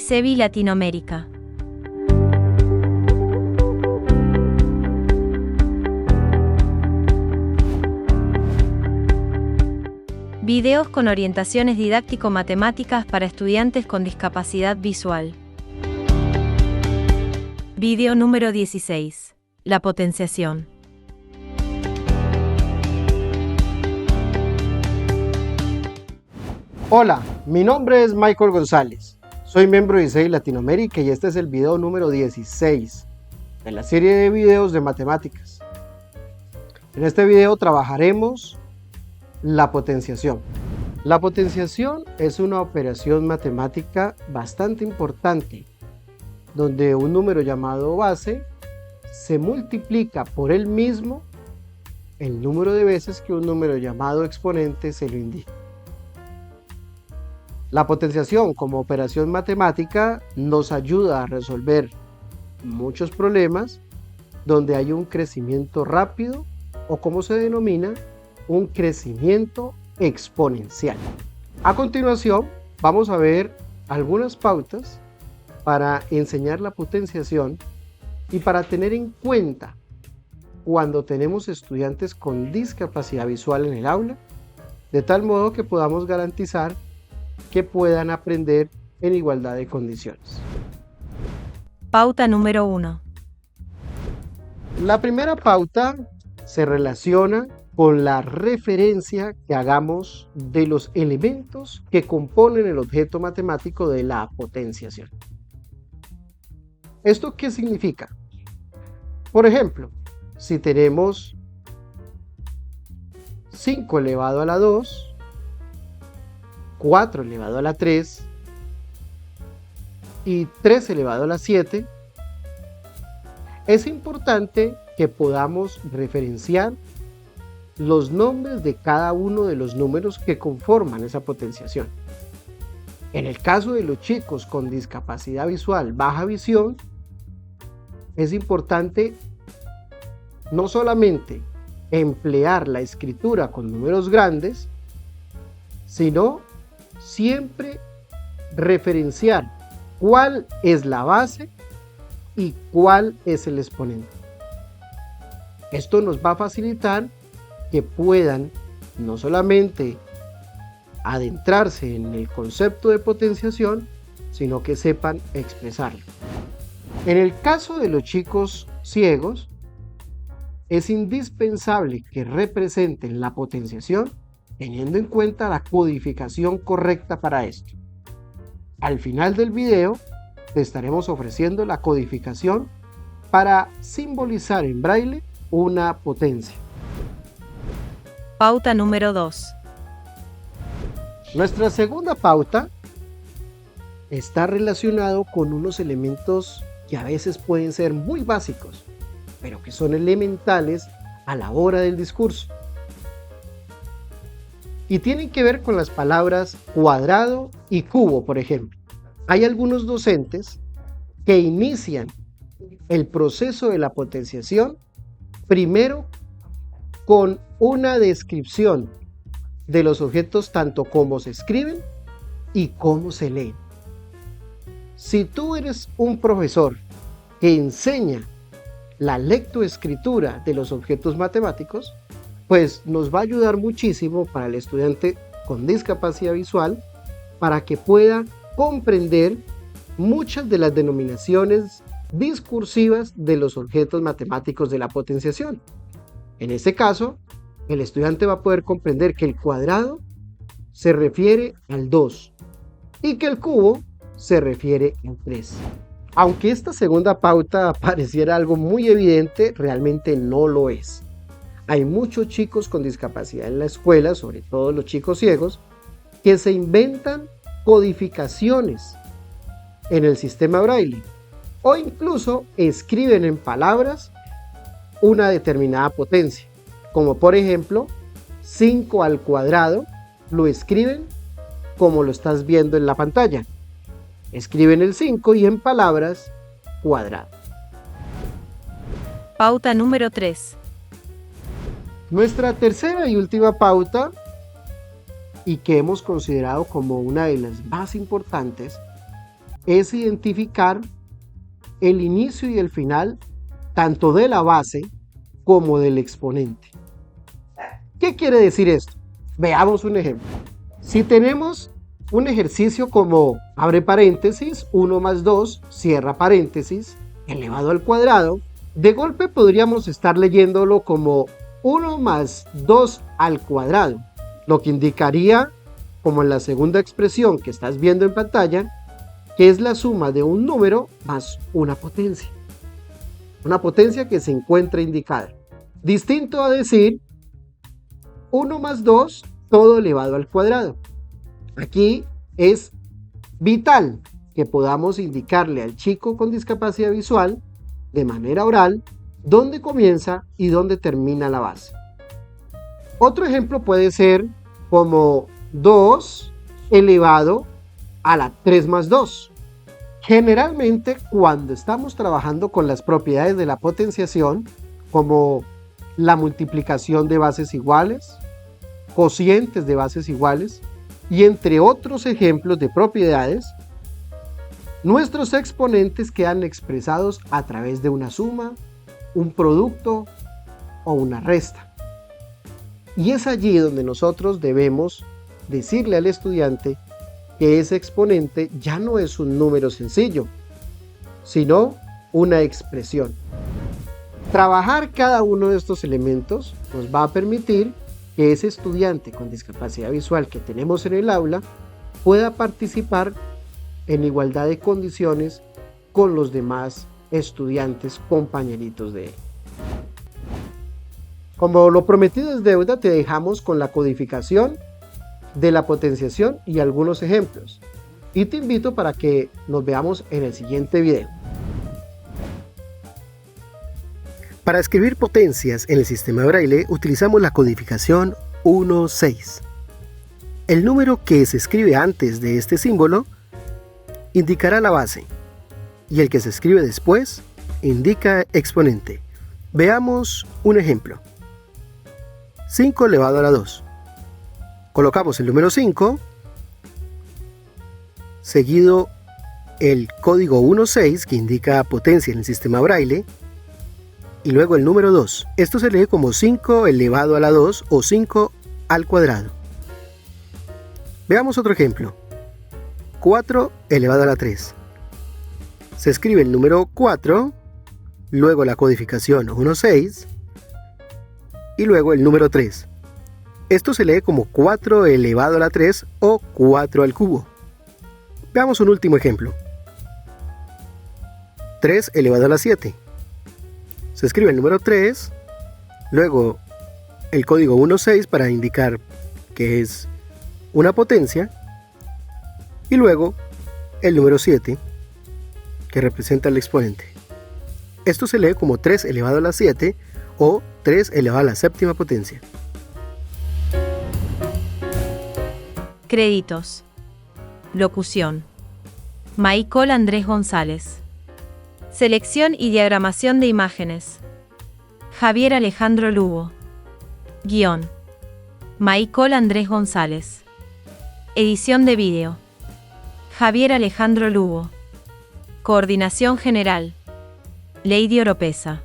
ICEBI Latinoamérica. Videos con orientaciones didáctico-matemáticas para estudiantes con discapacidad visual. Video número 16. La potenciación. Hola, mi nombre es Michael González. Soy miembro de ICEBI Latinoamérica y este es el video número 16 de la serie de videos de matemáticas. En este video trabajaremos la potenciación. La potenciación es una operación matemática bastante importante, donde un número llamado base se multiplica por él mismo el número de veces que un número llamado exponente se lo indica. La potenciación como operación matemática nos ayuda a resolver muchos problemas donde hay un crecimiento rápido o, como se denomina, un crecimiento exponencial. A continuación vamos a ver algunas pautas para enseñar la potenciación y para tener en cuenta cuando tenemos estudiantes con discapacidad visual en el aula, de tal modo que podamos garantizar que puedan aprender en igualdad de condiciones. Pauta número 1. La primera pauta se relaciona con la referencia que hagamos de los elementos que componen el objeto matemático de la potenciación. ¿Esto qué significa? Por ejemplo, si tenemos 5 elevado a la 2, 4 elevado a la 3 y 3 elevado a la 7, es importante que podamos referenciar los nombres de cada uno de los números que conforman esa potenciación. En el caso de los chicos con discapacidad visual, baja visión, es importante no solamente emplear la escritura con números grandes, sino siempre referenciar cuál es la base y cuál es el exponente. Esto nos va a facilitar que puedan no solamente adentrarse en el concepto de potenciación, sino que sepan expresarlo. En el caso de los chicos ciegos, es indispensable que representen la potenciación teniendo en cuenta la codificación correcta para esto. Al final del video te estaremos ofreciendo la codificación para simbolizar en braille una potencia. Pauta número 2. Nuestra segunda pauta está relacionado con unos elementos que a veces pueden ser muy básicos, pero que son elementales a la hora del discurso. Y tienen que ver con las palabras cuadrado y cubo, por ejemplo. Hay algunos docentes que inician el proceso de la potenciación primero con una descripción de los objetos tanto como se escriben y cómo se leen. Si tú eres un profesor que enseña la lectoescritura de los objetos matemáticos, pues nos va a ayudar muchísimo para el estudiante con discapacidad visual para que pueda comprender muchas de las denominaciones discursivas de los objetos matemáticos de la potenciación. En este caso, el estudiante va a poder comprender que el cuadrado se refiere al 2 y que el cubo se refiere al 3. Aunque esta segunda pauta pareciera algo muy evidente, realmente no lo es. Hay muchos chicos con discapacidad en la escuela, sobre todo los chicos ciegos, que se inventan codificaciones en el sistema braille o incluso escriben en palabras una determinada potencia, como por ejemplo 5 al cuadrado lo escriben como lo estás viendo en la pantalla. Escriben el 5 y en palabras cuadrado. Pauta número 3. Nuestra tercera y última pauta, y que hemos considerado como una de las más importantes, es identificar el inicio y el final tanto de la base como del exponente. ¿Qué quiere decir esto? Veamos un ejemplo. Si tenemos un ejercicio como abre paréntesis, 1 más 2, cierra paréntesis, elevado al cuadrado, de golpe podríamos estar leyéndolo como 1 más 2 al cuadrado, lo que indicaría, como en la segunda expresión que estás viendo en pantalla, que es la suma de un número más una potencia. Una potencia que se encuentra indicada. Distinto a decir 1 más 2 todo elevado al cuadrado. Aquí es vital que podamos indicarle al chico con discapacidad visual de manera oral dónde comienza y dónde termina la base. Otro ejemplo puede ser como 2 elevado a la 3 más 2. Generalmente cuando estamos trabajando con las propiedades de la potenciación, como la multiplicación de bases iguales, cocientes de bases iguales, y entre otros ejemplos de propiedades, nuestros exponentes quedan expresados a través de una suma, un producto o una resta. Y es allí donde nosotros debemos decirle al estudiante que ese exponente ya no es un número sencillo, sino una expresión. Trabajar cada uno de estos elementos nos va a permitir que ese estudiante con discapacidad visual que tenemos en el aula pueda participar en igualdad de condiciones con los demás estudiantes compañeritos de él. Como lo prometido es deuda, te dejamos con la codificación de la potenciación y algunos ejemplos. Y te invito para que nos veamos en el siguiente video. Para escribir potencias en el sistema Braille utilizamos la codificación 1,6. El número que se escribe antes de este símbolo indicará la base y el que se escribe después indica exponente. Veamos un ejemplo. 5 elevado a la 2. Colocamos el número 5, seguido el código 1,6 que indica potencia en el sistema Braille, y luego el número 2. Esto se lee como 5 elevado a la 2 o 5 al cuadrado. Veamos otro ejemplo. 4 elevado a la 3. Se escribe el número 4, luego la codificación 1,6 y luego el número 3. Esto se lee como 4 elevado a la 3 o 4 al cubo. Veamos un último ejemplo. 3 elevado a la 7. Se escribe el número 3, luego el código 1,6 para indicar que es una potencia, y luego el número 7 que representa el exponente. Esto se lee como 3 elevado a la 7 o 3 elevado a la séptima potencia. Créditos. Locución: Maicol Andrés González. Selección y diagramación de imágenes: Javier Alejandro Lugo. Guión: Maicol Andrés González. Edición de vídeo: Javier Alejandro Lugo. Coordinación general: Lady Oropesa.